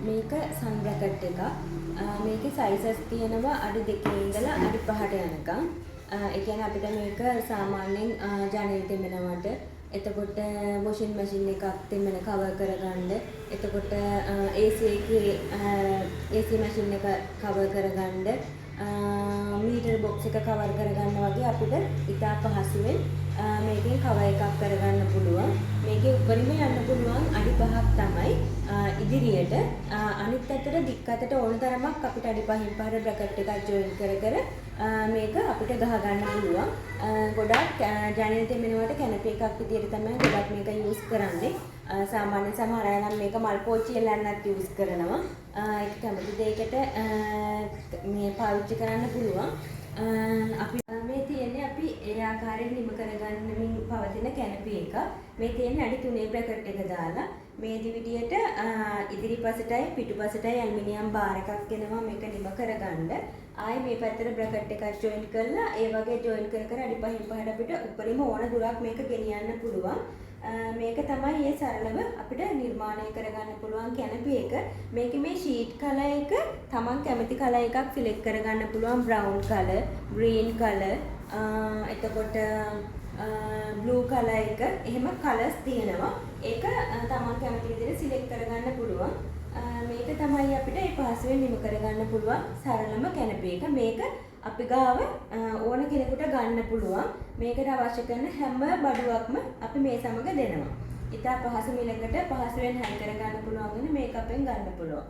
මේක සන් බ්‍රැකට් එකක්. මේකේ සයිසස් තියෙනවා අඩි 2 ඉඳලා අඩි 5ට යනකම්. ඒ කියන්නේ අපිට මේක සාමාන්‍යයෙන් ජනෙල් තෙමෙනවට, එතකොට වොෂින් මැෂින් එකක් තෙමෙන කවර් කරගන්න, එතකොට AC එකේ AC මැෂින් එක කවර් කරගන්න, මීටර් බොක්ස් එක කවර් කරගන්න වගේ අපිට ඉතා පහසුවෙන් මේකෙන් කවර් එකක් කරගන්න පුළුවන්. මේකේ උඩරිම යන්න පුළුවන් අඩි 5ක් තමයි. ඉදිරියට අනිත් අතට දික් අතට ඕන තරමක් අපිට අඩි 5න් පහට බ්‍රැකට් එකක් ජොයින් කර මේක අපිට ගහ ගන්න පුළුවන්. ගොඩක් ජනෙල් තෙමෙනවට කැනපි එකක් විදියට තමයි ගොඩක් මේක යූස් කරන්නේ. සාමාන්‍ය සමහර අය නම් මේක මල් පෝච්චි එල්ලන්නත් යූස් කරනවා. ඒක කැමති දෙයකට මේ පාවිච්චි කරන්න පුළුවන්. අපි මේ තියෙන්නේ අපි ඒ ආකාරයෙන් නිම කරගන්නමින් පවතින කැනපි එක. මේ තියෙන්නේ අඩි 3 බ්‍රැකට් එක දාලා මේ දිවිඩියට ඉදිරිපසටයි පිටුපසටයි ඇලුමිනියම් බාර් එකක් එනවා මේක නිම කරගන්න. ආයේ මේ පැත්තට බ්‍රැකට් එකක් ජොයින් කරලා ඒ වගේ ජොයින් කර අඩි 5න් පහට අපිට උඩරිම ඕන දුරක් මේක ගෙනියන්න පුළුවන්. මේක තමයි මේ සරලව අපිට නිර්මාණය කරගන්න පුළුවන් කැනපි එක. මේකේ මේ ෂීට් කලර් එක තමන් කැමති කලර් එකක් සිලෙක්ට් කරගන්න පුළුවන්. බ්‍රවුන් කලර්, ග්‍රීන් කලර්, එතකොට බ්ලූ කලර් එක එහෙම කලර්ස් තියෙනවා. ඒක තමන් කැමති විදිහට සිලෙක්ට් කරගන්න පුළුවන්. මේක තමයි අපිට ඒ පහසුවෙන් නිම කරගන්න පුළුවන් සරලම කැනපි එක. මේක අපි ගාව ඕන කෙනෙකුට ගන්න පුළුවන්. මේකට අවශ්‍ය කරන හැම බඩුවක්ම අපි මේ සමග දෙනවා. ඉතා පහසු මිලකට පහසුවෙන් හැල් කරගන්න පුළුවන් වෙන මේක අපෙන් ගන්න පුළුවන්.